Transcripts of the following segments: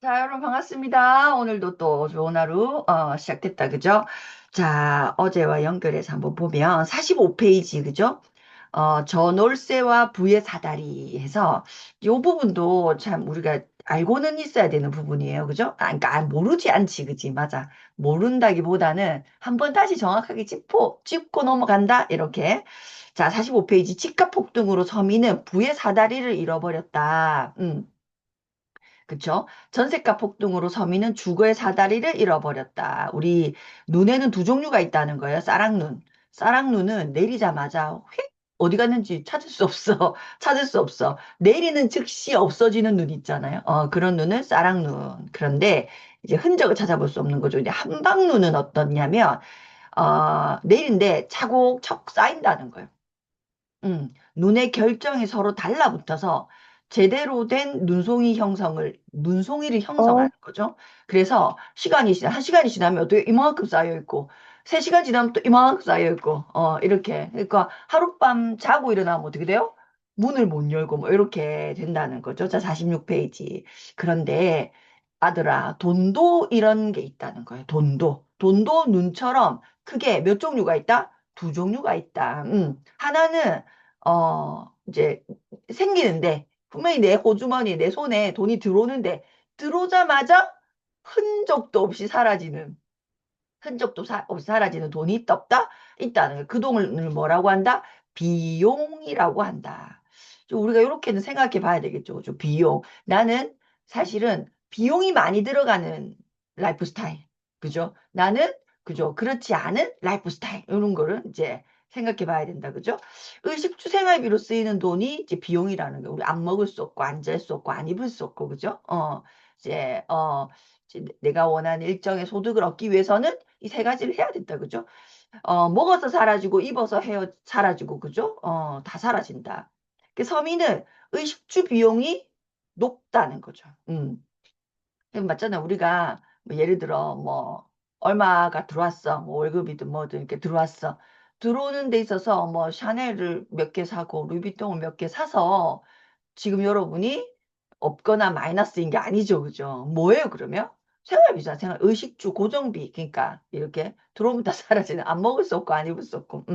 자, 여러분 반갑습니다. 오늘도 또 좋은 하루 시작됐다, 그죠? 자, 어제와 연결해서 한번 보면 45페이지, 그죠? 전월세와 부의 사다리 해서 이 부분도 참 우리가 알고는 있어야 되는 부분이에요, 그죠? 그러니까 모르지 않지, 그지? 맞아. 모른다기보다는 한번 다시 정확하게 짚고 넘어간다, 이렇게. 자, 45페이지 집값 폭등으로 서민은 부의 사다리를 잃어버렸다. 그쵸? 전세가 폭등으로 서민은 주거의 사다리를 잃어버렸다. 우리 눈에는 두 종류가 있다는 거예요. 쌀랑눈. 쌀랑눈은 내리자마자 휙 어디 갔는지 찾을 수 없어. 찾을 수 없어. 내리는 즉시 없어지는 눈 있잖아요. 그런 눈은 쌀랑눈. 그런데 이제 흔적을 찾아볼 수 없는 거죠. 이제 한방눈은 어떻냐면 내린데 차곡차곡 쌓인다는 거예요. 눈의 결정이 서로 달라붙어서 제대로 된 눈송이를 형성하는 거죠. 그래서 한 시간이 지나면 어떻게 이만큼 쌓여 있고, 3시간 지나면 또 이만큼 쌓여 있고, 이렇게. 그러니까 하룻밤 자고 일어나면 어떻게 돼요? 문을 못 열고 뭐 이렇게 된다는 거죠. 자, 46페이지. 그런데 아들아, 돈도 이런 게 있다는 거예요. 돈도 눈처럼 크게 몇 종류가 있다? 두 종류가 있다. 하나는 이제 생기는데, 분명히 내 호주머니, 내 손에 돈이 들어오는데, 들어오자마자 흔적도 없이 사라지는, 없이 사라지는 돈이 있다, 없다? 있다는 거예요. 그 돈을 뭐라고 한다? 비용이라고 한다. 좀 우리가 이렇게는 생각해 봐야 되겠죠. 그죠? 비용. 나는 사실은 비용이 많이 들어가는 라이프 스타일. 그죠? 나는, 그죠? 그렇지 않은 라이프 스타일. 이런 거를 이제 생각해 봐야 된다. 그죠? 의식주 생활비로 쓰이는 돈이 이제 비용이라는 거. 우리 안 먹을 수 없고, 안 잘 수 없고, 안 입을 수 없고, 그죠? 이제 내가 원하는 일정의 소득을 얻기 위해서는 이 세 가지를 해야 된다. 그죠? 먹어서 사라지고, 입어서 사라지고, 그죠? 다 사라진다. 그 서민은 의식주 비용이 높다는 거죠. 맞잖아. 우리가 뭐 예를 들어 뭐 얼마가 들어왔어. 뭐 월급이든 뭐든 이렇게 들어왔어. 들어오는 데 있어서 뭐 샤넬을 몇 개 사고 루이비통을 몇 개 사서 지금 여러분이 없거나 마이너스인 게 아니죠. 그죠? 뭐예요, 그러면? 생활비잖아. 의식주 고정비. 그러니까 이렇게 들어오면 다 사라지는, 안 먹을 수 없고 안 입을 수 없고.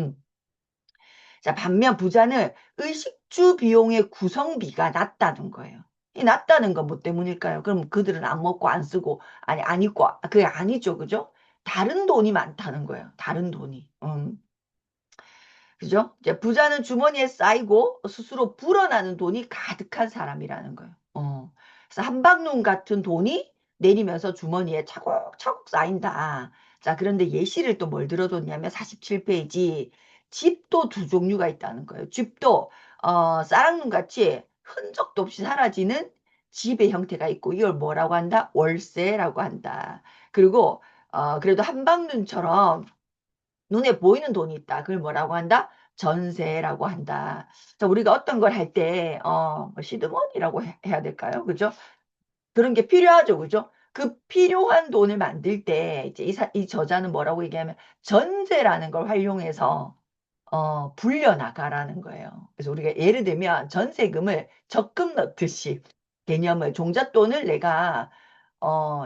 자, 반면 부자는 의식주 비용의 구성비가 낮다는 거예요. 이 낮다는 건 뭐 때문일까요? 그럼 그들은 안 먹고 안 쓰고, 아니, 안 입고, 그게 아니죠. 그죠? 다른 돈이 많다는 거예요. 다른 돈이. 그죠? 이제 부자는 주머니에 쌓이고 스스로 불어나는 돈이 가득한 사람이라는 거예요. 그래서 한방눈 같은 돈이 내리면서 주머니에 차곡차곡 쌓인다. 자, 그런데 예시를 또 뭘 들어줬냐면 47페이지. 집도 두 종류가 있다는 거예요. 집도 쌀랑눈 같이 흔적도 없이 사라지는 집의 형태가 있고 이걸 뭐라고 한다? 월세라고 한다. 그리고 그래도 한방눈처럼 눈에 보이는 돈이 있다. 그걸 뭐라고 한다? 전세라고 한다. 자, 우리가 어떤 걸 할 때, 뭐 시드머니라고 해야 될까요? 그죠? 그런 게 필요하죠. 그죠? 그 필요한 돈을 만들 때, 이제 이 저자는 뭐라고 얘기하면, 전세라는 걸 활용해서, 불려나가라는 거예요. 그래서 우리가 예를 들면, 전세금을 적금 넣듯이, 개념을, 종잣돈을 내가,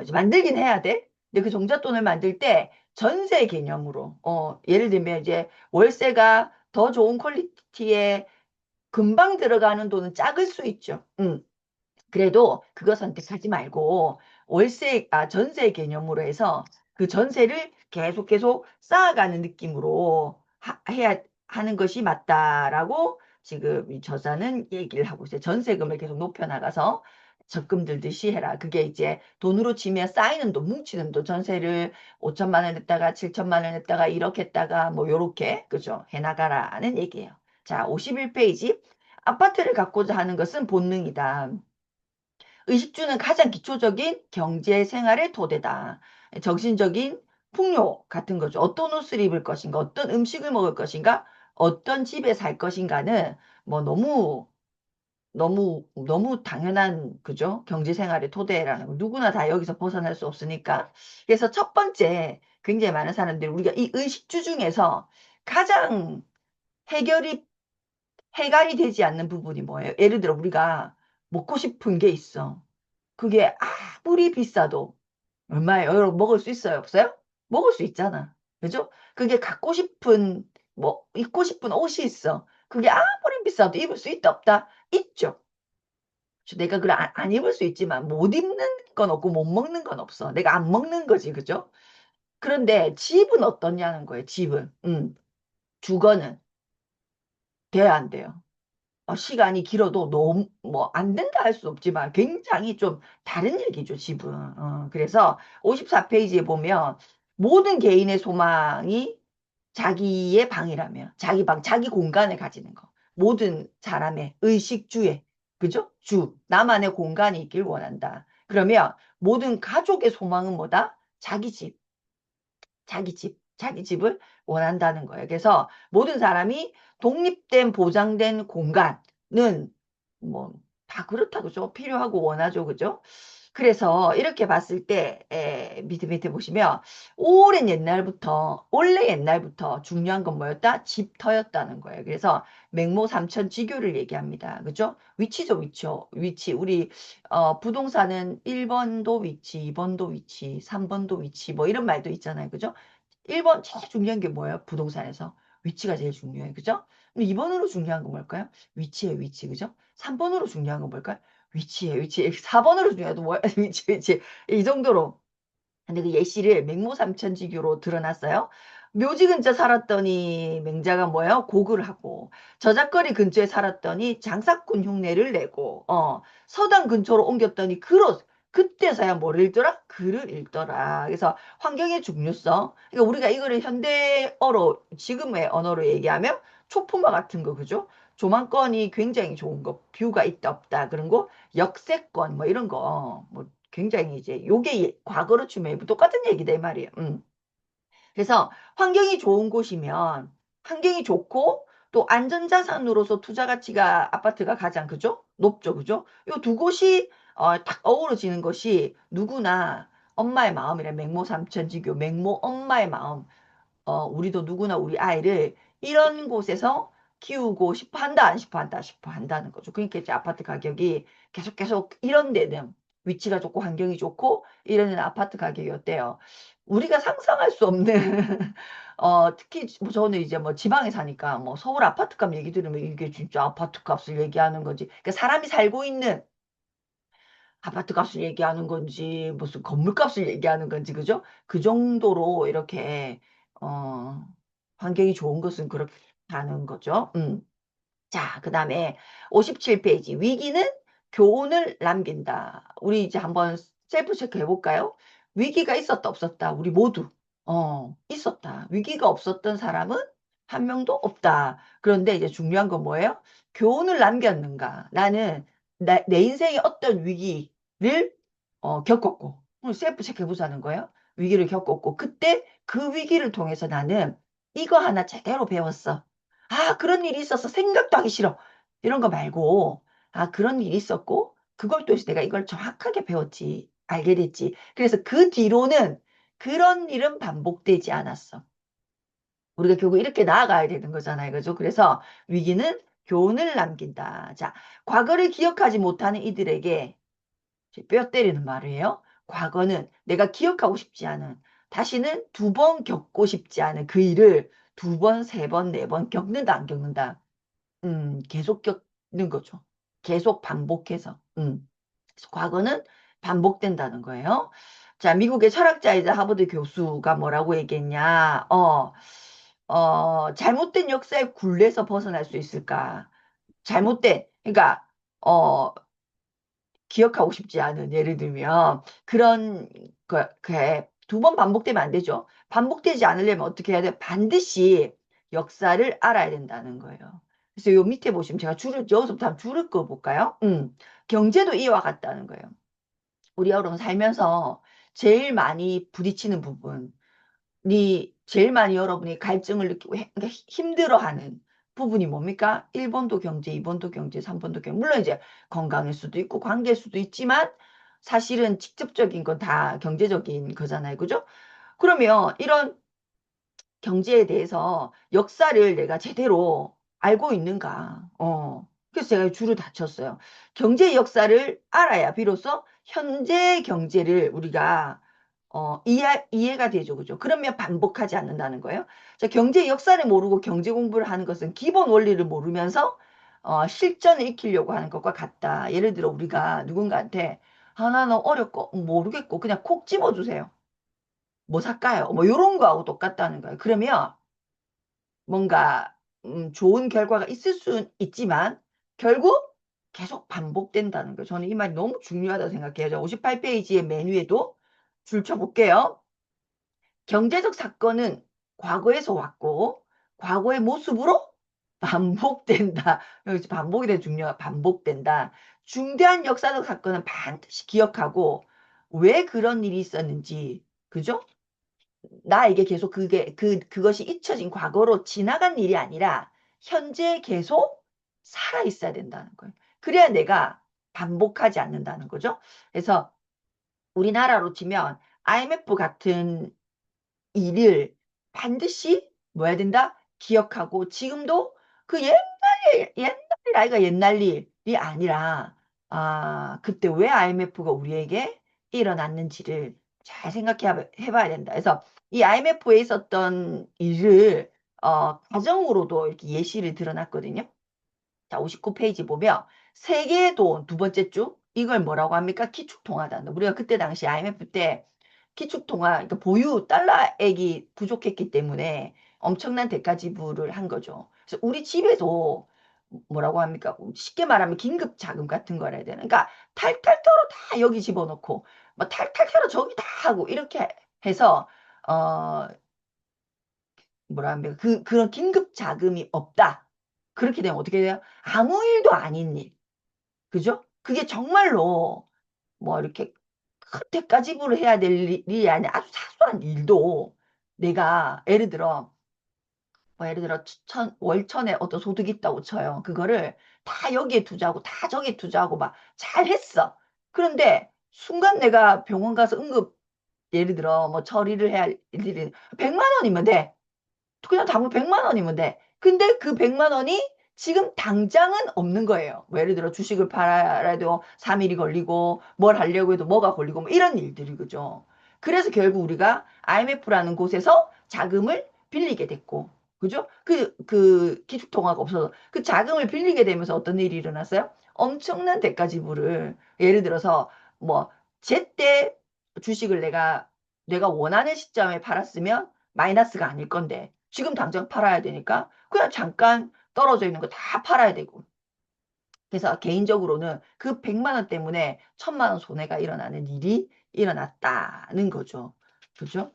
이제 만들긴 해야 돼. 근데 그 종잣돈을 만들 때, 전세 개념으로, 예를 들면 이제 월세가 더 좋은 퀄리티의 금방 들어가는 돈은 작을 수 있죠. 그래도 그거 선택하지 말고 전세 개념으로 해서 그 전세를 계속 쌓아가는 느낌으로 해야 하는 것이 맞다라고 지금 이 저자는 얘기를 하고 있어요. 전세금을 계속 높여나가서 적금 들듯이 해라. 그게 이제 돈으로 치면 쌓이는 돈, 뭉치는 돈, 전세를 5천만 원 냈다가 7천만 원 냈다가 이렇게 했다가 뭐 요렇게 그죠? 해나가라는 얘기예요. 자, 51페이지. 아파트를 갖고자 하는 것은 본능이다. 의식주는 가장 기초적인 경제 생활의 토대다. 정신적인 풍요 같은 거죠. 어떤 옷을 입을 것인가, 어떤 음식을 먹을 것인가, 어떤 집에 살 것인가는 뭐 너무 당연한, 그죠? 경제 생활의 토대라는 거. 누구나 다 여기서 벗어날 수 없으니까. 그래서 첫 번째, 굉장히 많은 사람들이 우리가 이 의식주 중에서 가장 해결이, 해갈이 되지 않는 부분이 뭐예요? 예를 들어 우리가 먹고 싶은 게 있어. 그게 아무리 비싸도 얼마예요? 여러분 먹을 수 있어요? 없어요? 먹을 수 있잖아. 그죠? 그게 갖고 싶은, 뭐, 입고 싶은 옷이 있어. 그게 아무리 비싸도 입을 수 있다, 없다? 있죠. 내가 그걸 안 입을 수 있지만 못 입는 건 없고 못 먹는 건 없어. 내가 안 먹는 거지, 그죠? 그런데 집은 어떠냐는 거예요, 집은. 주거는 돼야 안 돼요. 시간이 길어도 너무 뭐 안 된다 할 수 없지만 굉장히 좀 다른 얘기죠, 집은. 그래서 54페이지에 보면 모든 개인의 소망이 자기의 방이라면 자기 방, 자기 공간을 가지는 거. 모든 사람의 의식주에, 그죠? 나만의 공간이 있길 원한다. 그러면 모든 가족의 소망은 뭐다? 자기 집. 자기 집을 원한다는 거예요. 그래서 모든 사람이 독립된 보장된 공간은 뭐 다 그렇다 그죠? 필요하고 원하죠, 그죠? 그래서 이렇게 봤을 때 밑에 보시면 원래 옛날부터 중요한 건 뭐였다? 집터였다는 거예요. 그래서 맹모 삼천지교를 얘기합니다. 그죠? 위치죠, 위치. 우리 부동산은 1번도 위치, 2번도 위치, 3번도 위치 뭐 이런 말도 있잖아요. 그죠? 1번 제일 중요한 게 뭐예요? 부동산에서 위치가 제일 중요해요. 그죠? 그럼 2번으로 중요한 건 뭘까요? 위치예요, 위치. 그죠? 3번으로 중요한 건 뭘까요? 위치예요, 위치. 4번으로 중요해도 뭐 위치. 이 정도로. 근데 그 예시를 맹모삼천지교로 드러났어요. 묘지 근처 살았더니 맹자가 뭐예요? 곡을 하고 저작거리 근처에 살았더니 장사꾼 흉내를 내고 서당 근처로 옮겼더니 그때서야 뭐를 읽더라? 글을 읽더라. 그래서 환경의 중요성. 그러니까 우리가 이거를 현대어로 지금의 언어로 얘기하면 초품화 같은 거 그죠? 조망권이 굉장히 좋은 거, 뷰가 있다 없다 그런 거, 역세권 뭐 이런 거, 뭐 굉장히 이제 요게 과거로 치면 똑같은 얘기다 이 말이에요. 그래서 환경이 좋은 곳이면 환경이 좋고 또 안전자산으로서 투자 가치가 아파트가 가장 그죠? 높죠, 그죠? 요 두 곳이 딱 어우러지는 것이 누구나 엄마의 마음이래. 맹모삼천지교 맹모 엄마의 마음. 우리도 누구나 우리 아이를 이런 곳에서 키우고 싶어 한다, 안 싶어 한다, 싶어 한다는 거죠. 그러니까 이제 아파트 가격이 계속 이런 데는 위치가 좋고 환경이 좋고 이런 데는 아파트 가격이 어때요? 우리가 상상할 수 없는 특히 뭐 저는 이제 뭐 지방에 사니까 뭐 서울 아파트 값 얘기 들으면 이게 진짜 아파트 값을 얘기하는 건지 그러니까 사람이 살고 있는 아파트 값을 얘기하는 건지 무슨 건물 값을 얘기하는 건지 그죠? 그 정도로 이렇게 어 환경이 좋은 것은 그렇게 하는 거죠. 자, 그 다음에 57페이지. 위기는 교훈을 남긴다. 우리 이제 한번 셀프 체크 해볼까요? 위기가 있었다, 없었다. 우리 모두. 있었다. 위기가 없었던 사람은 한 명도 없다. 그런데 이제 중요한 건 뭐예요? 교훈을 남겼는가? 나는 내 인생에 어떤 위기를 겪었고, 셀프 체크 해보자는 거예요. 위기를 겪었고, 그때 그 위기를 통해서 나는 이거 하나 제대로 배웠어. 그런 일이 있어서 생각도 하기 싫어. 이런 거 말고, 그런 일이 있었고, 그걸 통해서 내가 이걸 정확하게 배웠지, 알게 됐지. 그래서 그 뒤로는 그런 일은 반복되지 않았어. 우리가 결국 이렇게 나아가야 되는 거잖아요. 그죠? 그래서 위기는 교훈을 남긴다. 자, 과거를 기억하지 못하는 이들에게 뼈 때리는 말이에요. 과거는 내가 기억하고 싶지 않은, 다시는 두 번 겪고 싶지 않은 그 일을 두 번, 세 번, 네 번 겪는다, 안 겪는다? 계속 겪는 거죠. 계속 반복해서. 그래서 과거는 반복된다는 거예요. 자, 미국의 철학자이자 하버드 교수가 뭐라고 얘기했냐? 잘못된 역사의 굴레에서 벗어날 수 있을까? 그러니까, 어, 기억하고 싶지 않은, 예를 들면, 그런, 두 번 반복되면 안 되죠. 반복되지 않으려면 어떻게 해야 돼? 반드시 역사를 알아야 된다는 거예요. 그래서 요 밑에 보시면 제가 여기서부터 한번 줄을 그어볼까요? 경제도 이와 같다는 거예요. 우리 여러분 살면서 제일 많이 부딪히는 부분이 제일 많이 여러분이 갈증을 느끼고 그러니까 힘들어하는 부분이 뭡니까? 1번도 경제, 2번도 경제, 3번도 경제. 물론 이제 건강일 수도 있고 관계일 수도 있지만 사실은 직접적인 건 다 경제적인 거잖아요. 그죠? 그러면 이런 경제에 대해서 역사를 내가 제대로 알고 있는가? 그래서 제가 줄을 다 쳤어요. 경제 역사를 알아야 비로소 현재 경제를 우리가 이해가 되죠. 그죠? 그러면 반복하지 않는다는 거예요. 자, 경제 역사를 모르고 경제 공부를 하는 것은 기본 원리를 모르면서 실전을 익히려고 하는 것과 같다. 예를 들어 우리가 누군가한테 나는 어렵고 모르겠고 그냥 콕 집어주세요. 뭐 살까요? 뭐 이런 거하고 똑같다는 거예요. 그러면 뭔가 좋은 결과가 있을 수 있지만 결국 계속 반복된다는 거예요. 저는 이 말이 너무 중요하다고 생각해요. 58페이지의 메뉴에도 줄 쳐볼게요. 경제적 사건은 과거에서 왔고 과거의 모습으로 반복된다. 여기 반복이 되게 중요해. 반복된다. 중대한 역사적 사건은 반드시 기억하고 왜 그런 일이 있었는지, 그죠? 나에게 계속 그것이 잊혀진 과거로 지나간 일이 아니라 현재 계속 살아 있어야 된다는 거예요. 그래야 내가 반복하지 않는다는 거죠. 그래서 우리나라로 치면 IMF 같은 일을 반드시 뭐 해야 된다? 기억하고 지금도 그 옛날 아이가 옛날 일이 아니라 그때 왜 IMF가 우리에게 일어났는지를 잘 생각해 봐야 된다. 그래서 이 IMF에 있었던 일을 가정으로도 이렇게 예시를 들어놨거든요. 자, 59페이지 보면 세계의 돈 두 번째 줄 이걸 뭐라고 합니까? 기축통화다. 우리가 그때 당시 IMF 때 기축통화 그러니까 보유 달러액이 부족했기 때문에 엄청난 대가 지불을 한 거죠. 그래서 우리 집에도 뭐라고 합니까? 쉽게 말하면 긴급 자금 같은 거라 해야 되나? 그러니까 탈탈 털어 다 여기 집어넣고 뭐 탈탈 털어 저기 다 하고 이렇게 해서 어 뭐라 합니까? 그런 긴급 자금이 없다. 그렇게 되면 어떻게 돼요? 아무 일도 아닌 일. 그죠? 그게 정말로 뭐 이렇게 큰 대가 지불을 해야 될 일이 아니라 아주 사소한 일도 내가 예를 들어 월천에 어떤 소득이 있다고 쳐요. 그거를 다 여기에 투자하고 다 저기에 투자하고 막 잘했어. 그런데 순간 내가 병원 가서 응급 예를 들어 뭐 처리를 해야 할 일이 100만 원이면 돼. 그냥 당분 100만 원이면 돼. 근데 그 100만 원이 지금 당장은 없는 거예요. 뭐 예를 들어 주식을 팔아야 해도 3일이 걸리고 뭘 하려고 해도 뭐가 걸리고 뭐 이런 일들이 그죠. 그래서 결국 우리가 IMF라는 곳에서 자금을 빌리게 됐고 그죠? 그 기축통화가 없어서 그 자금을 빌리게 되면서 어떤 일이 일어났어요? 엄청난 대가 지불을 예를 들어서 뭐 제때 주식을 내가 원하는 시점에 팔았으면 마이너스가 아닐 건데 지금 당장 팔아야 되니까 그냥 잠깐 떨어져 있는 거 다 팔아야 되고 그래서 개인적으로는 그 100만 원 때문에 1000만 원 손해가 일어나는 일이 일어났다는 거죠. 그죠?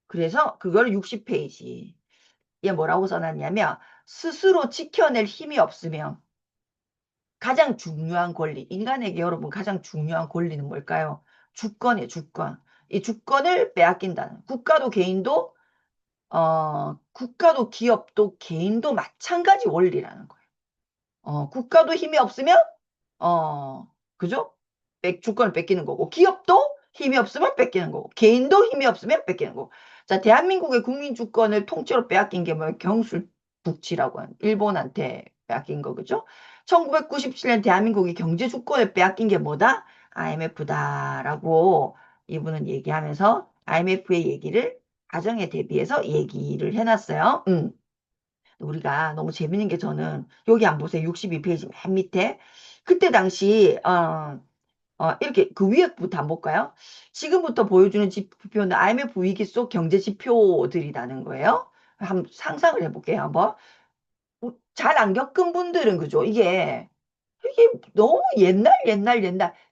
그래서 그걸 60페이지 에 뭐라고 써놨냐면 스스로 지켜낼 힘이 없으면 가장 중요한 권리 인간에게 여러분 가장 중요한 권리는 뭘까요? 주권이에요. 주권. 이 주권을 빼앗긴다는 국가도 개인도 국가도 기업도 개인도 마찬가지 원리라는 거예요. 국가도 힘이 없으면, 그죠? 주권을 뺏기는 거고, 기업도 힘이 없으면 뺏기는 거고, 개인도 힘이 없으면 뺏기는 거고. 자, 대한민국의 국민 주권을 통째로 빼앗긴 게 뭐예요? 경술북치라고 하는, 일본한테 빼앗긴 거, 그죠? 1997년 대한민국이 경제 주권을 빼앗긴 게 뭐다? IMF다라고 이분은 얘기하면서 IMF의 얘기를 가정에 대비해서 얘기를 해놨어요. 우리가 너무 재밌는 게 저는 여기 안 보세요. 62페이지 맨 밑에 그때 당시 이렇게 그 위에부터 안 볼까요? 지금부터 보여주는 지표는 IMF 위기 속 경제 지표들이라는 거예요. 한번 상상을 해볼게요. 한번 잘 안 겪은 분들은 그죠? 이게 너무 옛날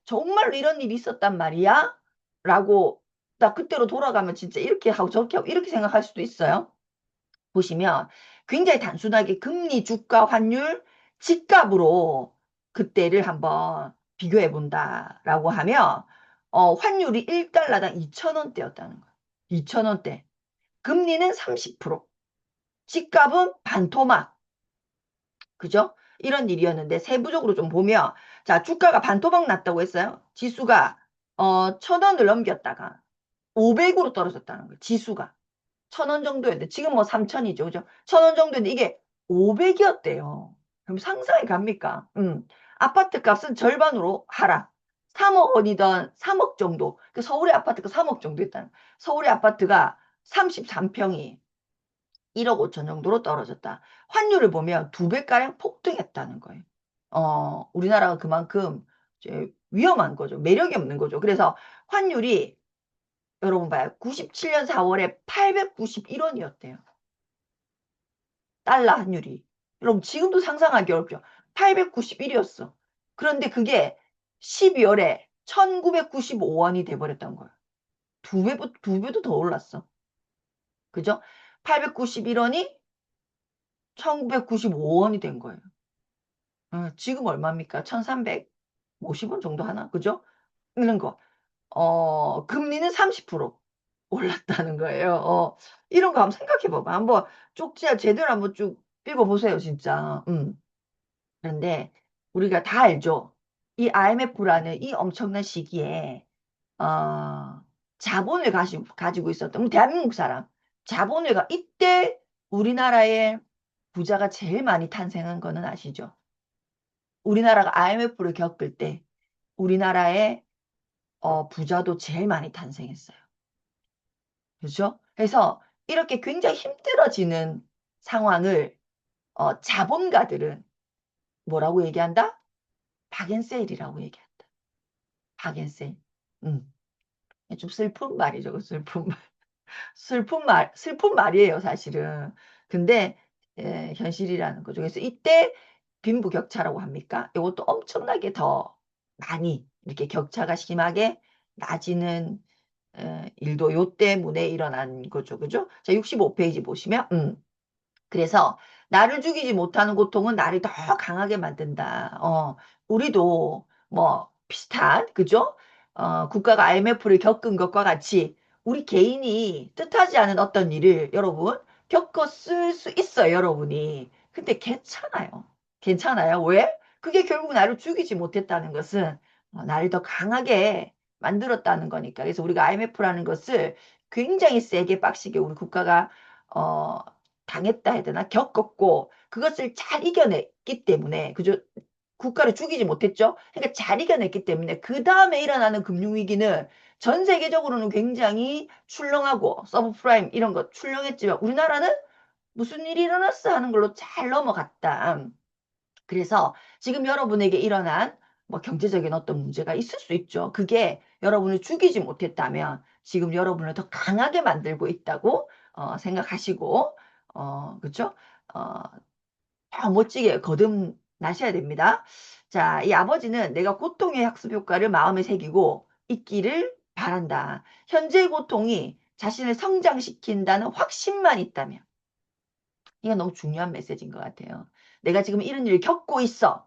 정말로 이런 일이 있었단 말이야? 라고 나 그때로 돌아가면 진짜 이렇게 하고 저렇게 하고 이렇게 생각할 수도 있어요. 보시면 굉장히 단순하게 금리, 주가, 환율, 집값으로 그때를 한번 비교해 본다라고 하면 환율이 1달러당 2,000원대였다는 거예요. 2,000원대. 금리는 30%. 집값은 반토막. 그죠? 이런 일이었는데 세부적으로 좀 보면 자, 주가가 반토막 났다고 했어요. 지수가 1,000원을 넘겼다가 500으로 떨어졌다는 거예요. 지수가. 1,000원 정도였는데 지금 뭐 3,000이죠. 그죠? 1,000원 정도였는데 이게 500이었대요. 그럼 상상이 갑니까? 아파트 값은 절반으로 하락. 3억 원이던 3억 정도. 그 서울의 아파트가 3억 정도 있다는. 서울의 아파트가 33평이 1억 5천 정도로 떨어졌다. 환율을 보면 2배가량 폭등했다는 거예요. 우리나라가 그만큼 이제 위험한 거죠. 매력이 없는 거죠. 그래서 환율이 여러분 봐요. 97년 4월에 891원이었대요. 달러 환율이. 여러분 지금도 상상하기 어렵죠. 891이었어. 그런데 그게 12월에 1995원이 돼버렸던 거예요. 두 배도 더 올랐어. 그죠? 891원이 1995원이 된 거예요. 지금 얼마입니까? 1350원 정도 하나? 그죠? 이런 거. 금리는 30% 올랐다는 거예요. 이런 거 한번 생각해 봐봐. 한번 쪽지야 제대로 한번 쭉 읽어보세요, 진짜. 그런데 우리가 다 알죠. 이 IMF라는 이 엄청난 시기에 어, 자본을 가지고 있었던 우리 대한민국 사람 이때 우리나라의 부자가 제일 많이 탄생한 거는 아시죠? 우리나라가 IMF를 겪을 때 우리나라의 부자도 제일 많이 탄생했어요. 그렇죠? 그래서 이렇게 굉장히 힘들어지는 상황을 자본가들은 뭐라고 얘기한다? 박앤세일이라고 얘기한다. 박앤세일. 음. 좀 슬픈 말이죠. 그 슬픈 말. 슬픈 말이에요, 사실은. 근데, 현실이라는 거죠. 그래서 이때 빈부격차라고 합니까? 이것도 엄청나게 더 많이 이렇게 격차가 심하게 나지는 일도 요 때문에 일어난 거죠. 그죠? 자, 65페이지 보시면, 그래서 나를 죽이지 못하는 고통은 나를 더 강하게 만든다. 우리도 뭐 비슷한 그죠? 국가가 IMF를 겪은 것과 같이 우리 개인이 뜻하지 않은 어떤 일을 여러분 겪었을 수 있어요, 여러분이. 근데 괜찮아요. 괜찮아요. 왜? 그게 결국 나를 죽이지 못했다는 것은 나를 더 강하게 만들었다는 거니까. 그래서 우리가 IMF라는 것을 굉장히 세게 빡시게 우리 국가가 어, 당했다 해야 되나? 겪었고 그것을 잘 이겨냈기 때문에 그죠? 국가를 죽이지 못했죠. 그러니까 잘 이겨냈기 때문에 그 다음에 일어나는 금융위기는 전 세계적으로는 굉장히 출렁하고 서브프라임 이런 거 출렁했지만 우리나라는 무슨 일이 일어났어 하는 걸로 잘 넘어갔다. 그래서 지금 여러분에게 일어난 뭐 경제적인 어떤 문제가 있을 수 있죠. 그게 여러분을 죽이지 못했다면 지금 여러분을 더 강하게 만들고 있다고 생각하시고 그렇죠? 어, 더 멋지게 거듭나셔야 됩니다. 자, 이 아버지는 내가 고통의 학습 효과를 마음에 새기고 있기를 바란다. 현재의 고통이 자신을 성장시킨다는 확신만 있다면 이건 너무 중요한 메시지인 것 같아요. 내가 지금 이런 일을 겪고 있어.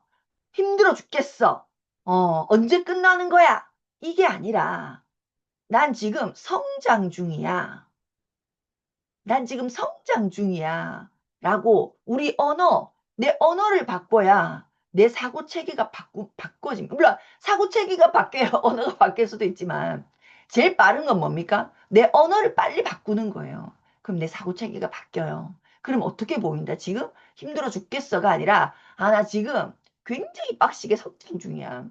힘들어 죽겠어. 언제 끝나는 거야? 이게 아니라 난 지금 성장 중이야. 난 지금 성장 중이야. 라고 우리 내 언어를 바꿔야 내 사고 체계가 바꿔집니다. 물론 사고 체계가 바뀌어야 언어가 바뀔 수도 있지만 제일 빠른 건 뭡니까? 내 언어를 빨리 바꾸는 거예요. 그럼 내 사고 체계가 바뀌어요. 그럼 어떻게 보인다? 지금 힘들어 죽겠어가 아니라 나 지금 굉장히 빡시게 성장 중이야.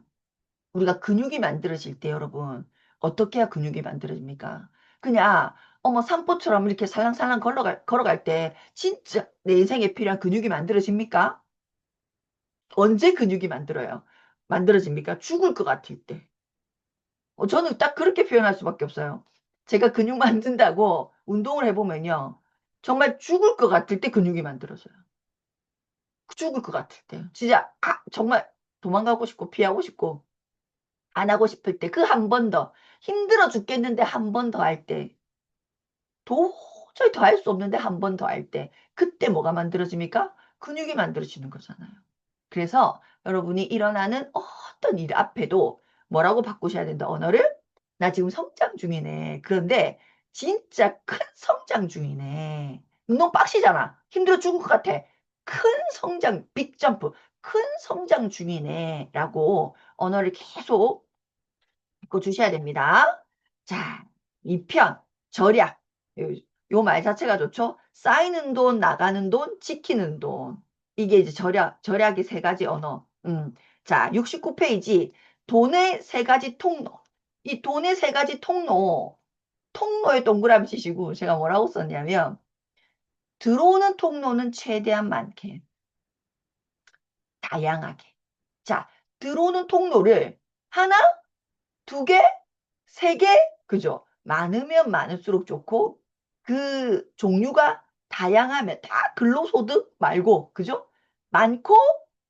우리가 근육이 만들어질 때 여러분 어떻게 해야 근육이 만들어집니까? 그냥 산보처럼 이렇게 살랑살랑 걸어갈 때 진짜 내 인생에 필요한 근육이 만들어집니까? 언제 근육이 만들어집니까? 죽을 것 같을 때. 저는 딱 그렇게 표현할 수밖에 없어요. 제가 근육 만든다고 운동을 해보면요. 정말 죽을 것 같을 때 근육이 만들어져요. 죽을 것 같을 때. 진짜 정말 도망가고 싶고 피하고 싶고 안 하고 싶을 때 그 한 번 더 힘들어 죽겠는데 한 번 더 할 때 도저히 더 할 수 없는데 한 번 더 할 때 그때 뭐가 만들어집니까? 근육이 만들어지는 거잖아요. 그래서 여러분이 일어나는 어떤 일 앞에도 뭐라고 바꾸셔야 된다, 언어를? 나 지금 성장 중이네. 그런데 진짜 큰 성장 중이네. 너무 빡시잖아. 힘들어 죽을 것 같아. 큰 성장, 빅점프, 큰 성장 중이네. 라고 언어를 계속 바꿔주셔야 됩니다. 자, 2편, 절약. 요 말 자체가 좋죠? 쌓이는 돈, 나가는 돈, 지키는 돈. 이게 이제 절약의 세 가지 언어. 자, 69페이지. 돈의 세 가지 통로. 이 돈의 세 가지 통로. 통로에 동그라미 치시고 제가 뭐라고 썼냐면, 들어오는 통로는 최대한 많게, 다양하게. 자, 들어오는 통로를 하나, 두 개, 세 개, 그죠? 많으면 많을수록 좋고, 그 종류가 다양하면 다 근로소득 말고, 그죠? 많고,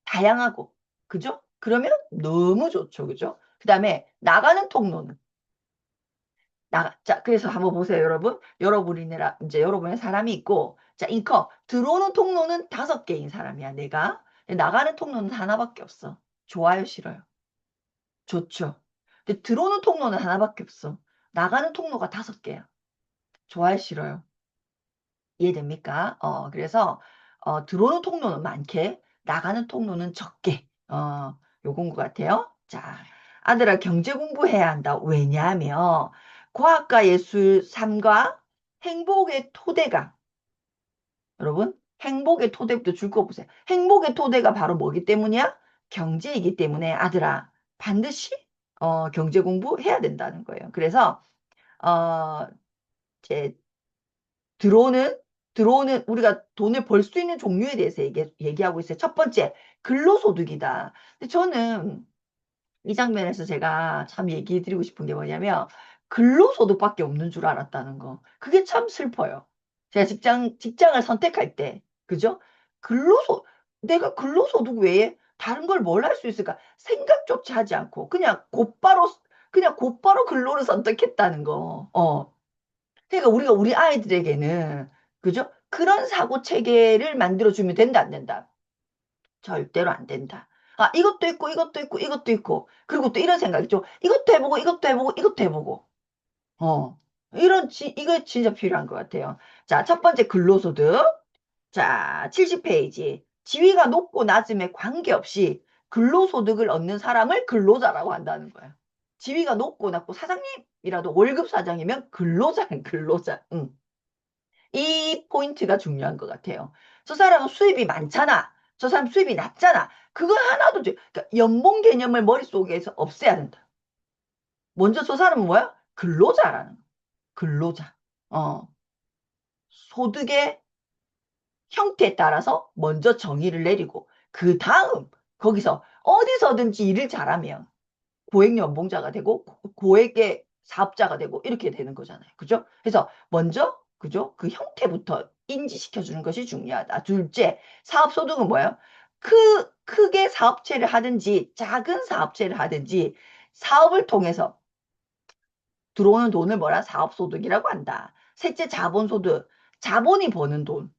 다양하고, 그죠? 그러면 너무 좋죠, 그죠? 그 다음에 나가는 통로는, 자, 그래서 한번 보세요, 여러분. 여러분이라, 이제 여러분의 사람이 있고, 자, 인컴, 들어오는 통로는 5개인 사람이야, 내가. 나가는 통로는 하나밖에 없어. 좋아요, 싫어요? 좋죠. 근데 들어오는 통로는 하나밖에 없어. 나가는 통로가 5개야. 좋아요, 싫어요? 이해됩니까? 그래서, 들어오는 통로는 많게, 나가는 통로는 적게, 요건 것 같아요. 자, 아들아, 경제 공부해야 한다. 왜냐하면, 과학과 예술 3과 행복의 토대가, 여러분, 행복의 토대부터 줄 거 보세요. 행복의 토대가 바로 뭐기 때문이야? 경제이기 때문에, 아들아, 반드시, 경제 공부해야 된다는 거예요. 그래서, 어, 제 들어오는 우리가 돈을 벌 수 있는 종류에 대해서 얘기하고 있어요. 첫 번째, 근로소득이다. 근데 저는 이 장면에서 제가 참 얘기해 드리고 싶은 게 뭐냐면, 근로소득밖에 없는 줄 알았다는 거. 그게 참 슬퍼요. 제가 직장을 선택할 때, 그죠? 근로소, 내가 근로소득 외에 다른 걸 뭘 할 수 있을까? 생각조차 하지 않고, 그냥 곧바로 근로를 선택했다는 거. 그러니까 우리가 우리 아이들에게는, 그죠? 그런 사고 체계를 만들어주면 된다, 안 된다? 절대로 안 된다. 아, 이것도 있고, 이것도 있고, 이것도 있고. 그리고 또 이런 생각이죠. 이것도 해보고, 이것도 해보고, 이것도 해보고. 어. 이거 진짜 필요한 것 같아요. 자, 첫 번째 근로소득. 자, 70페이지. 지위가 높고 낮음에 관계없이 근로소득을 얻는 사람을 근로자라고 한다는 거야. 지위가 높고 낮고 사장님이라도 월급 사장이면 근로자는 근로자. 응. 이 포인트가 중요한 것 같아요. 저 사람은 수입이 많잖아. 저 사람 수입이 낮잖아. 그거 하나도, 그러니까 연봉 개념을 머릿속에서 없애야 된다. 먼저 저 사람은 뭐야? 근로자라는 거. 근로자. 어, 소득의 형태에 따라서 먼저 정의를 내리고, 그 다음, 거기서 어디서든지 일을 잘하면 고액 연봉자가 되고 고액의 사업자가 되고 이렇게 되는 거잖아요. 그죠? 그래서 먼저 그죠? 그 형태부터 인지시켜 주는 것이 중요하다. 둘째, 사업소득은 뭐예요? 크게 사업체를 하든지 작은 사업체를 하든지 사업을 통해서 들어오는 돈을 뭐라? 사업소득이라고 한다. 셋째, 자본소득. 자본이 버는 돈.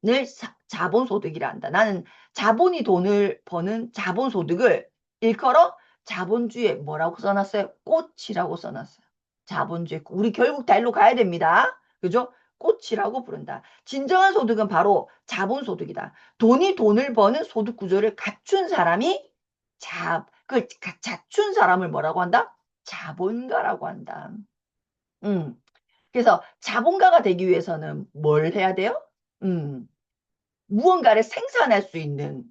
을 자본소득이라 한다. 나는 자본이 돈을 버는 자본소득을 일컬어 자본주의 뭐라고 써놨어요? 꽃이라고 써놨어요. 자본주의. 우리 결국 다 일로 가야 됩니다. 그죠? 꽃이라고 부른다. 진정한 소득은 바로 자본소득이다. 돈을 버는 소득 구조를 갖춘 사람이 갖춘 사람을 뭐라고 한다? 자본가라고 한다. 음. 그래서 자본가가 되기 위해서는 뭘 해야 돼요? 음. 무언가를 생산할 수 있는,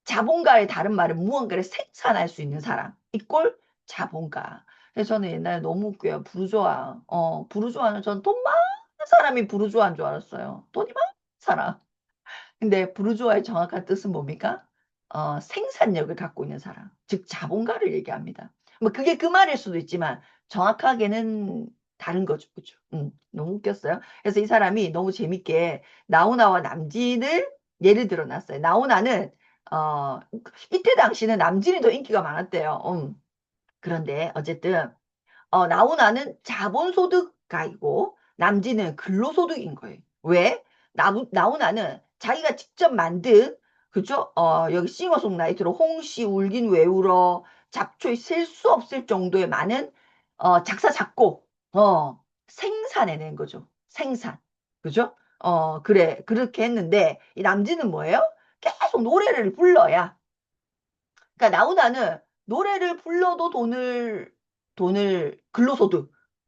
자본가의 다른 말은 무언가를 생산할 수 있는 사람 이꼴 자본가. 그래서 저는 옛날에 너무 웃겨요. 부르주아. 부르주아는 전 돈 많은 사람이 부르주아인 줄 알았어요. 돈이 많은 사람. 근데 부르주아의 정확한 뜻은 뭡니까? 생산력을 갖고 있는 사람, 즉 자본가를 얘기합니다. 뭐 그게 그 말일 수도 있지만 정확하게는 다른 거죠, 그죠? 너무 웃겼어요. 그래서 이 사람이 너무 재밌게 나훈아와 남진을 예를 들어 놨어요. 나훈아는 이때 당시는 남진이 더 인기가 많았대요. 그런데 어쨌든 나훈아는 자본소득가이고 남진은 근로소득인 거예요. 왜? 나훈아는 자기가 직접 만든, 그죠? 여기 싱어송라이터로 홍시 울긴 왜 울어, 잡초에 셀 수 없을 정도의 많은 작사 작곡 생산해낸 거죠. 생산. 그죠? 그래, 그렇게 했는데 이 남진은 뭐예요? 계속 노래를 불러야, 그러니까 나훈아는 노래를 불러도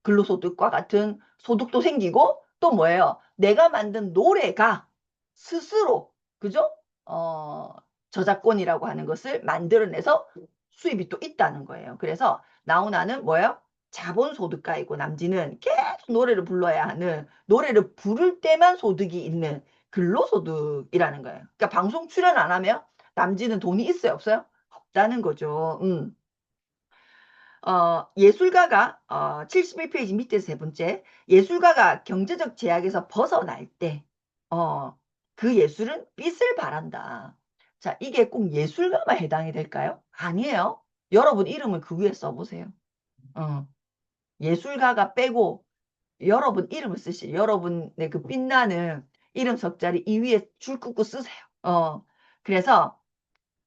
근로소득과 같은 소득도 생기고, 또 뭐예요? 내가 만든 노래가 스스로 그죠? 어, 저작권이라고 하는 것을 만들어내서 수입이 또 있다는 거예요. 그래서 나훈아는 뭐예요? 자본소득가이고 남진은 계속 노래를 불러야 하는 노래를 부를 때만 소득이 있는 근로소득이라는 거예요. 그러니까 방송 출연 안 하면 남진은 돈이 있어요, 없어요? 없다는 거죠. 예술가가 71페이지 밑에서 세 번째 예술가가 경제적 제약에서 벗어날 때 그 예술은 빛을 발한다. 자, 이게 꼭 예술가만 해당이 될까요? 아니에요. 여러분 이름을 그 위에 써보세요. 어, 예술가가 빼고 여러분 이름을 쓰시죠. 여러분의 그 빛나는 이름 석자리 이 위에 줄 긋고 쓰세요. 그래서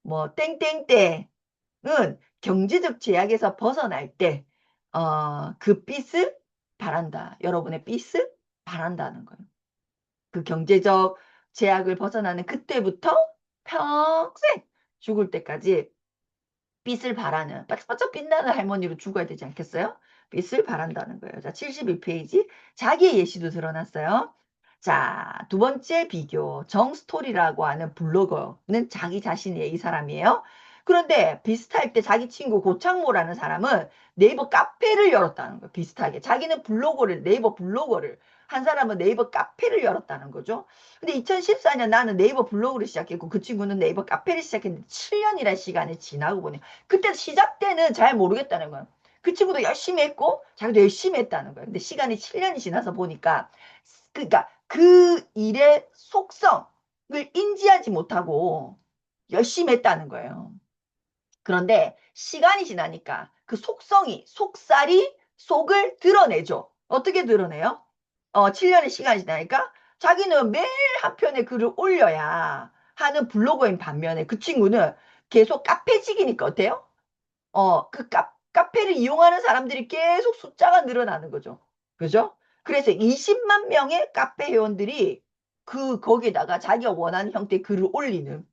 뭐 땡땡때 은 경제적 제약에서 벗어날 때, 그 빛을 바란다. 여러분의 빛을 바란다는 거예요. 그 경제적 제약을 벗어나는 그때부터 평생 죽을 때까지 빛을 바라는 반짝반짝 빛나는 할머니로 죽어야 되지 않겠어요? 빛을 바란다는 거예요. 자, 71페이지 자기의 예시도 드러났어요. 자, 두 번째 비교 정스토리라고 하는 블로거는 자기 자신의 이 사람이에요. 그런데 비슷할 때 자기 친구 고창모라는 사람은 네이버 카페를 열었다는 거예요. 비슷하게 자기는 블로거를 네이버 블로거를 한 사람은 네이버 카페를 열었다는 거죠. 근데 2014년 나는 네이버 블로그를 시작했고 그 친구는 네이버 카페를 시작했는데 7년이라는 시간이 지나고 보니 그때 시작 때는 잘 모르겠다는 거야. 그 친구도 열심히 했고 자기도 열심히 했다는 거야. 근데 시간이 7년이 지나서 보니까 그러니까 그 일의 속성을 인지하지 못하고 열심히 했다는 거예요. 그런데 시간이 지나니까 그 속성이 속살이 속을 드러내죠. 어떻게 드러내요? 7년의 시간이 지나니까 자기는 매일 한 편의 글을 올려야 하는 블로거인 반면에 그 친구는 계속 카페직이니까 어때요? 그 카페를 이용하는 사람들이 계속 숫자가 늘어나는 거죠. 그죠? 그래서 20만 명의 카페 회원들이 거기에다가 자기가 원하는 형태의 글을 올리는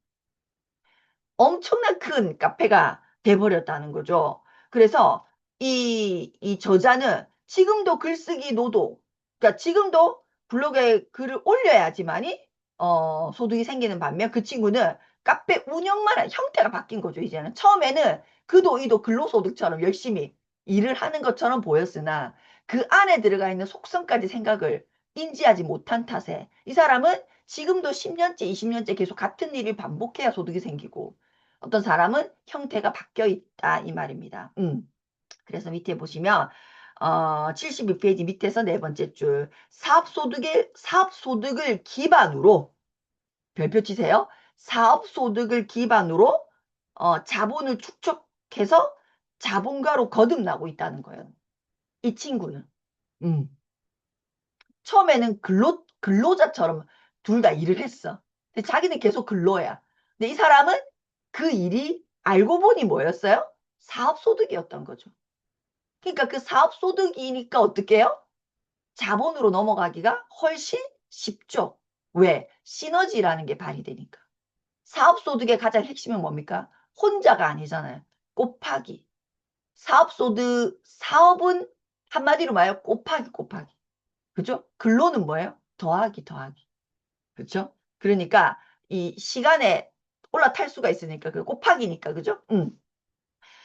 엄청난 큰 카페가 돼버렸다는 거죠. 그래서 이 저자는 지금도 글쓰기 노동, 그러니까 지금도 블로그에 글을 올려야지만이 소득이 생기는 반면 그 친구는 카페 운영만 형태가 바뀐 거죠. 이제는 처음에는 그도 이도 근로소득처럼 열심히 일을 하는 것처럼 보였으나 그 안에 들어가 있는 속성까지 생각을 인지하지 못한 탓에 이 사람은 지금도 10년째, 20년째 계속 같은 일을 반복해야 소득이 생기고 어떤 사람은 형태가 바뀌어 있다 이 말입니다. 그래서 밑에 보시면 72페이지 밑에서 네 번째 줄 사업소득을 기반으로 별표 치세요. 사업소득을 기반으로 자본을 축적해서 자본가로 거듭나고 있다는 거예요. 이 친구는. 음. 처음에는 근로자처럼 둘 다 일을 했어. 근데 자기는 계속 근로야. 근데 이 사람은 그 일이 알고 보니 뭐였어요? 사업소득이었던 거죠. 그러니까 그 사업소득이니까 어떻게 해요? 자본으로 넘어가기가 훨씬 쉽죠. 왜? 시너지라는 게 발휘되니까. 사업소득의 가장 핵심은 뭡니까? 혼자가 아니잖아요. 곱하기. 사업은 한마디로 말하면 곱하기. 그죠? 근로는 뭐예요? 더하기. 그죠? 그러니까 이 시간에 올라탈 수가 있으니까 그 곱하기니까 그죠?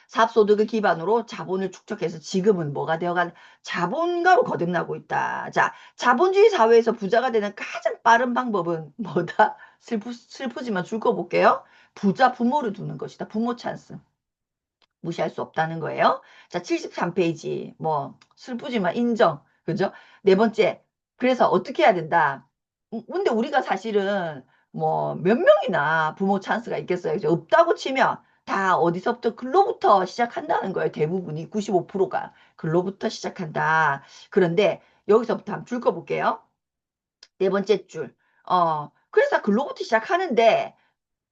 사업소득을 기반으로 자본을 축적해서 지금은 뭐가 되어간 자본가로 거듭나고 있다. 자, 자본주의 사회에서 부자가 되는 가장 빠른 방법은 뭐다? 슬프지만 줄거볼게요. 부자 부모를 두는 것이다. 부모 찬스. 무시할 수 없다는 거예요. 자, 73페이지. 뭐, 슬프지만 인정. 그죠? 네 번째. 그래서 어떻게 해야 된다? 근데 우리가 사실은 뭐, 몇 명이나 부모 찬스가 있겠어요. 그죠? 없다고 치면 다 어디서부터 글로부터 시작한다는 거예요. 대부분이 95%가 글로부터 시작한다. 그런데 여기서부터 한번 줄 거 볼게요. 네 번째 줄. 그래서 글로부터 시작하는데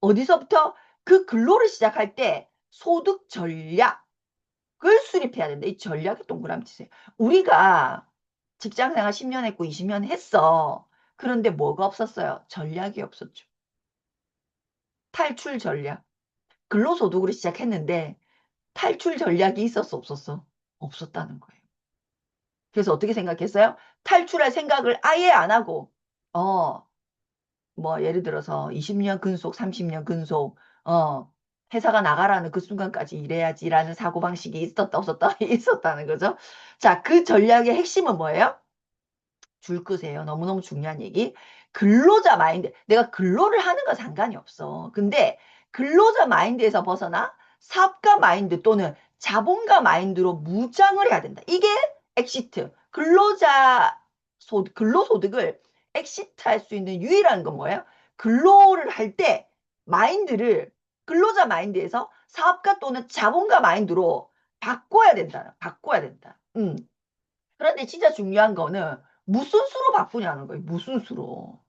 어디서부터 그 근로를 시작할 때 소득 전략을 수립해야 된다. 이 전략에 동그라미 치세요. 우리가 직장생활 10년 했고 20년 했어. 그런데 뭐가 없었어요? 전략이 없었죠. 탈출 전략. 근로소득으로 시작했는데 탈출 전략이 있었어 없었어? 없었다는 거예요. 그래서 어떻게 생각했어요? 탈출할 생각을 아예 안 하고 어 뭐 예를 들어서 20년 근속, 30년 근속, 회사가 나가라는 그 순간까지 일해야지라는 사고방식이 있었다, 없었다, 있었다는 거죠. 자, 그 전략의 핵심은 뭐예요? 줄 끄세요. 너무너무 중요한 얘기. 근로자 마인드. 내가 근로를 하는 건 상관이 없어. 근데 근로자 마인드에서 벗어나 사업가 마인드 또는 자본가 마인드로 무장을 해야 된다. 이게 엑시트. 근로소득을 엑시트 할 수 있는 유일한 건 뭐예요? 근로를 할 때 마인드를 근로자 마인드에서 사업가 또는 자본가 마인드로 바꿔야 된다. 바꿔야 된다. 그런데 진짜 중요한 거는 무슨 수로 바꾸냐는 거예요. 무슨 수로.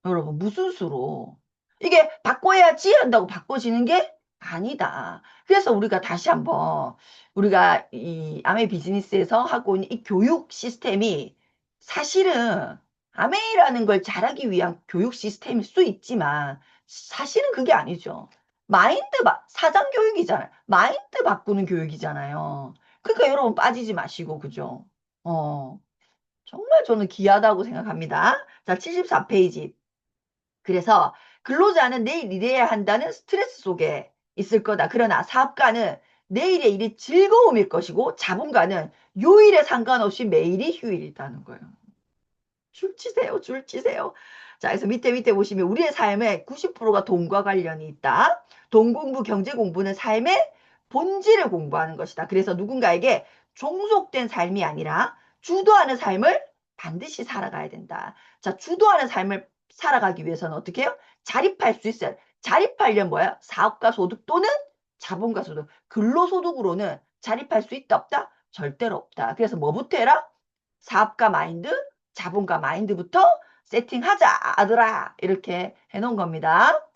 여러분, 무슨 수로. 이게 바꿔야지 한다고 바꿔지는 게 아니다. 그래서 우리가 다시 한번 우리가 이 아메 비즈니스에서 하고 있는 이 교육 시스템이 사실은 아메이라는 걸 잘하기 위한 교육 시스템일 수 있지만 사실은 그게 아니죠. 사장 교육이잖아요. 마인드 바꾸는 교육이잖아요. 그러니까 여러분 빠지지 마시고, 그죠? 어, 정말 저는 귀하다고 생각합니다. 자, 74페이지. 그래서 근로자는 내일 일해야 한다는 스트레스 속에 있을 거다. 그러나 사업가는 내일의 일이 즐거움일 것이고 자본가는 요일에 상관없이 매일이 휴일이다는 거예요. 줄 치세요, 줄 치세요. 자, 그래서 밑에 보시면 우리의 삶의 90%가 돈과 관련이 있다. 돈 공부, 경제 공부는 삶의 본질을 공부하는 것이다. 그래서 누군가에게 종속된 삶이 아니라 주도하는 삶을 반드시 살아가야 된다. 자, 주도하는 삶을 살아가기 위해서는 어떻게 해요? 자립할 수 있어요. 자립하려면 뭐야? 사업가 소득 또는 자본가 소득. 근로소득으로는 자립할 수 있다, 없다? 절대로 없다. 그래서 뭐부터 해라? 사업가 마인드, 자본가 마인드부터 세팅하자, 아들아. 이렇게 해놓은 겁니다.